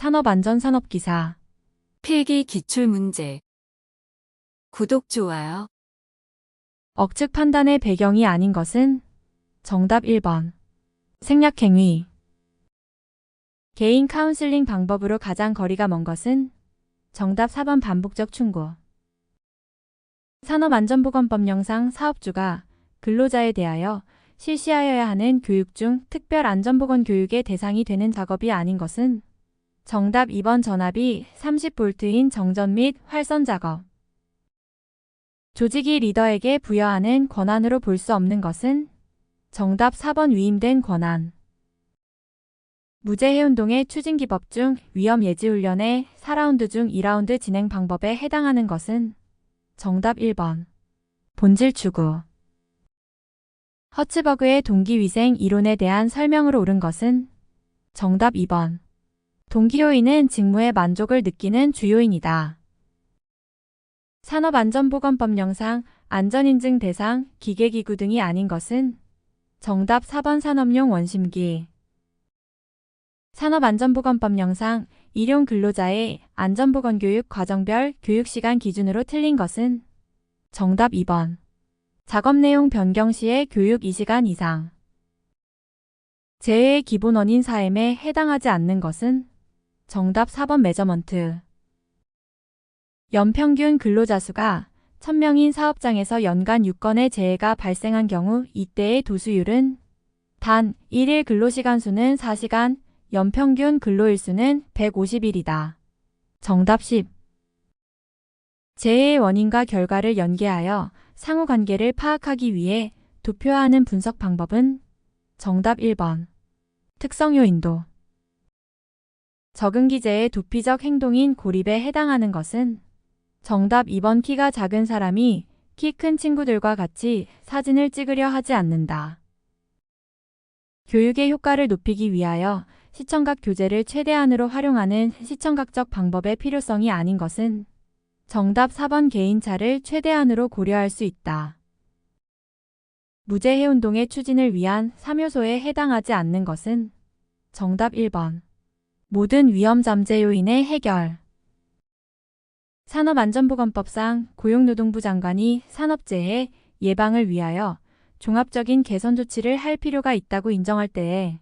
산업안전산업기사. 필기 기출문제. 구독, 좋아요. 억측 판단의 배경이 아닌 것은? 정답 1번. 생략행위. 개인 카운슬링 방법으로 가장 거리가 먼 것은? 정답 4번 반복적 충고. 산업안전보건법령상 사업주가 근로자에 대하여 실시하여야 하는 교육 중 특별 안전보건 교육의 대상이 되는 작업이 아닌 것은? 정답 2번 전압이 30V인 정전 및 활선 작업. 조직이 리더에게 부여하는 권한으로 볼 수 없는 것은? 정답 4번 위임된 권한. 무제해운동의 추진기법 중 위험 예지훈련의 4라운드 중 2라운드 진행 방법에 해당하는 것은? 정답 1번. 본질 추구. 허츠버그의 동기위생 이론에 대한 설명으로 옳은 것은? 정답 2번. 동기요인은 직무의 만족을 느끼는 주요인이다. 산업안전보건법령상 안전인증 대상, 기계기구 등이 아닌 것은? 정답 4번 산업용 원심기. 산업안전보건법령상 일용 근로자의 안전보건교육 과정별 교육시간 기준으로 틀린 것은? 정답 2번. 작업 내용 변경 시의 교육 2시간 이상. 재해의 기본 원인 사엠에 해당하지 않는 것은? 정답 4번 매저먼트. 연평균 근로자 수가 1000명인 사업장에서 연간 6건의 재해가 발생한 경우 이때의 도수율은? 단 1일 근로시간 수는 4시간, 연평균 근로일수는 150일이다. 정답 10. 재해의 원인과 결과를 연계하여 상호관계를 파악하기 위해 도표화하는 분석 방법은? 정답 1번. 특성요인도. 적응기제의 도피적 행동인 고립에 해당하는 것은? 정답 2번 키가 작은 사람이 키 큰 친구들과 같이 사진을 찍으려 하지 않는다. 교육의 효과를 높이기 위하여 시청각 교재를 최대한으로 활용하는 시청각적 방법의 필요성이 아닌 것은? 정답 4번 개인차를 최대한으로 고려할 수 있다. 무제해운동의 추진을 위한 3요소에 해당하지 않는 것은? 정답 1번. 모든 위험 잠재 요인의 해결. 산업안전보건법상 고용노동부 장관이 산업재해 예방을 위하여 종합적인 개선 조치를 할 필요가 있다고 인정할 때에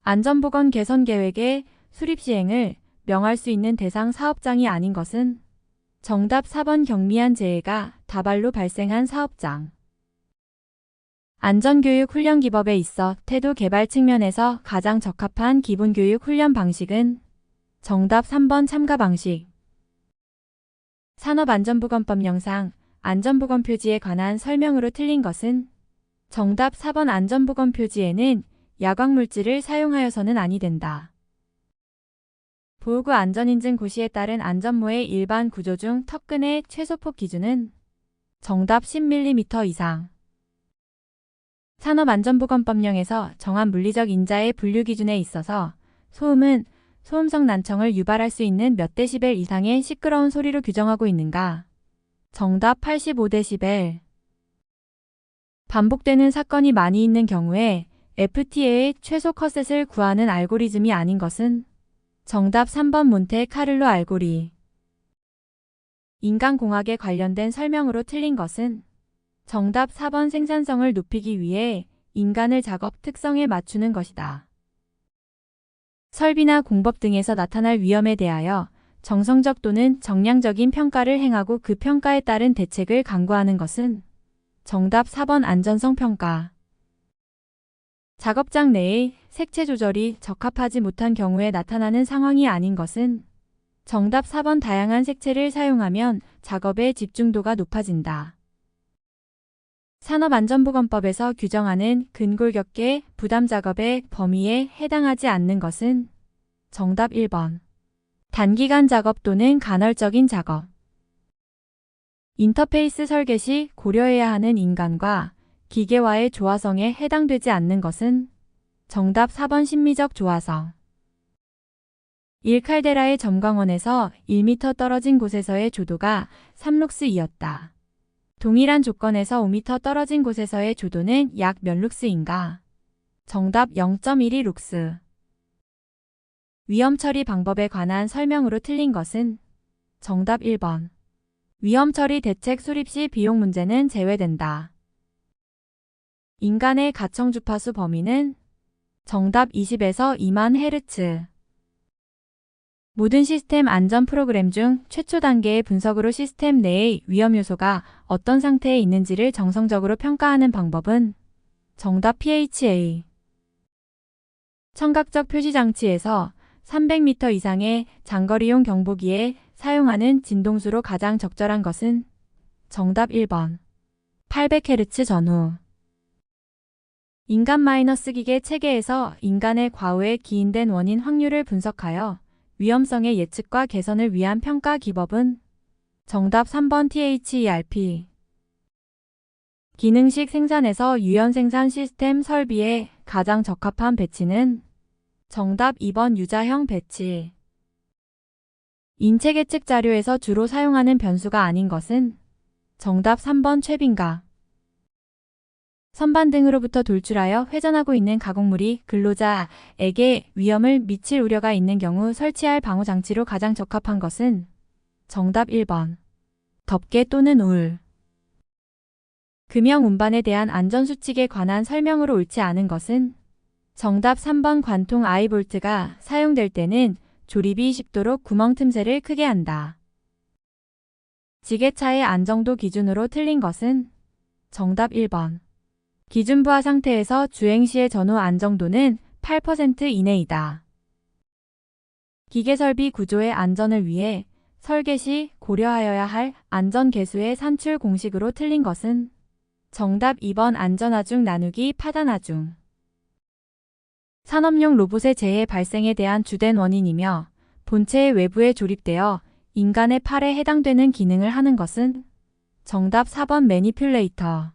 안전보건 개선 계획의 수립 시행을 명할 수 있는 대상 사업장이 아닌 것은? 정답 4번 경미한 재해가 다발로 발생한 사업장. 안전교육 훈련 기법에 있어 태도 개발 측면에서 가장 적합한 기본교육 훈련 방식은? 정답 3번 참가 방식. 산업안전보건법령상 안전보건 표지에 관한 설명으로 틀린 것은? 정답 4번 안전보건 표지에는 야광물질을 사용하여서는 아니 된다. 보호구 안전인증 고시에 따른 안전모의 일반 구조 중 턱근의 최소폭 기준은? 정답 10mm 이상. 산업안전보건법령에서 정한 물리적 인자의 분류 기준에 있어서 소음은 소음성 난청을 유발할 수 있는 몇 데시벨 이상의 시끄러운 소리로 규정하고 있는가? 정답 85데시벨. 반복되는 사건이 많이 있는 경우에 FTA의 최소 컷셋을 구하는 알고리즘이 아닌 것은? 정답 3번 몬테-카를로 알고리. 인간공학에 관련된 설명으로 틀린 것은? 정답 4번 생산성을 높이기 위해 인간을 작업 특성에 맞추는 것이다. 설비나 공법 등에서 나타날 위험에 대하여 정성적 또는 정량적인 평가를 행하고 그 평가에 따른 대책을 강구하는 것은? 정답 4번 안전성 평가. 작업장 내의 색채 조절이 적합하지 못한 경우에 나타나는 상황이 아닌 것은? 정답 4번 다양한 색채를 사용하면 작업의 집중도가 높아진다. 산업안전보건법에서 규정하는 근골격계 부담 작업의 범위에 해당하지 않는 것은? 정답 1번. 단기간 작업 또는 간헐적인 작업. 인터페이스 설계 시 고려해야 하는 인간과 기계와의 조화성에 해당되지 않는 것은? 정답 4번 심미적 조화성. 일칼데라의 점광원에서 1m 떨어진 곳에서의 조도가 3룩스이었다. 동일한 조건에서 5m 떨어진 곳에서의 조도는 약 몇 룩스인가? 정답 0.12 룩스. 위험 처리 방법에 관한 설명으로 틀린 것은 정답 1번. 위험 처리 대책 수립 시 비용 문제는 제외된다. 인간의 가청 주파수 범위는 정답 20에서 2만 헤르츠. 모든 시스템 안전 프로그램 중 최초 단계의 분석으로 시스템 내의 위험 요소가 어떤 상태에 있는지를 정성적으로 평가하는 방법은 정답 PHA. 청각적 표시 장치에서 300m 이상의 장거리용 경보기에 사용하는 진동수로 가장 적절한 것은 정답 1번. 800Hz 전후. 인간 마이너스 기계 체계에서 인간의 과오의 기인된 원인 확률을 분석하여 위험성의 예측과 개선을 위한 평가 기법은 정답 3번 THERP. 기능식 생산에서 유연 생산 시스템 설비에 가장 적합한 배치는 정답 2번 유자형 배치. 인체 계측 자료에서 주로 사용하는 변수가 아닌 것은 정답 3번 최빈각. 선반 등으로부터 돌출하여 회전하고 있는 가공물이 근로자에게 위험을 미칠 우려가 있는 경우 설치할 방호 장치로 가장 적합한 것은 정답 1번. 덮개 또는 울. 금형 운반에 대한 안전수칙에 관한 설명으로 옳지 않은 것은 정답 3번 관통 아이볼트가 사용될 때는 조립이 쉽도록 구멍 틈새를 크게 한다. 지게차의 안정도 기준으로 틀린 것은 정답 1번. 기준 부하 상태에서 주행 시의 전후 안정도는 8% 이내이다. 기계설비 구조의 안전을 위해 설계 시 고려하여야 할 안전계수의 산출 공식으로 틀린 것은 정답 2번 안전하중 나누기 파단하중. 산업용 로봇의 재해 발생에 대한 주된 원인이며 본체의 외부에 조립되어 인간의 팔에 해당되는 기능을 하는 것은 정답 4번 매니퓰레이터.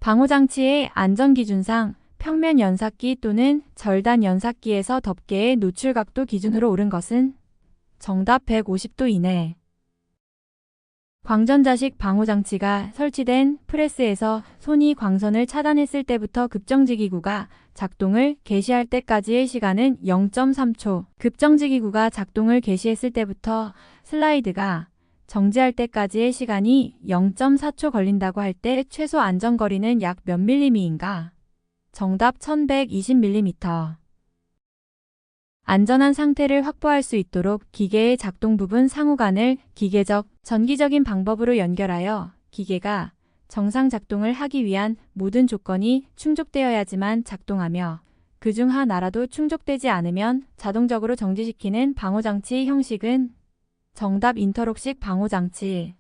방호장치의 안전기준상 평면 연삭기 또는 절단 연삭기에서 덮개의 노출각도 기준으로 옳은 것은 정답 150도 이내. 광전자식 방호장치가 설치된 프레스에서 손이 광선을 차단했을 때부터 급정지기구가 작동을 개시할 때까지의 시간은 0.3초, 급정지기구가 작동을 개시했을 때부터 슬라이드가 정지할 때까지의 시간이 0.4초 걸린다고 할 때 최소 안전거리는 약 몇 밀리미인가? 정답 1120mm. 안전한 상태를 확보할 수 있도록 기계의 작동 부분 상호간을 기계적, 전기적인 방법으로 연결하여 기계가 정상 작동을 하기 위한 모든 조건이 충족되어야지만 작동하며 그중 하나라도 충족되지 않으면 자동적으로 정지시키는 방호장치 형식은 정답 인터록식 방호장치.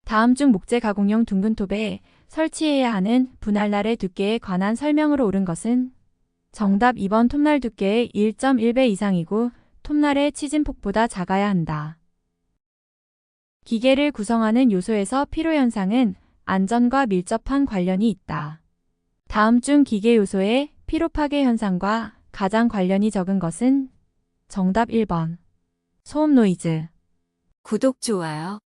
다음 중 목재 가공용 둥근 톱에 설치해야 하는 분할날의 두께에 관한 설명으로 옳은 것은 정답 2번 톱날 두께의 1.1배 이상이고 톱날의 치진폭보다 작아야 한다. 기계를 구성하는 요소에서 피로현상은 안전과 밀접한 관련이 있다. 다음 중 기계 요소의 피로파괴 현상과 가장 관련이 적은 것은 정답 1번. 소음 노이즈. 구독, 좋아요.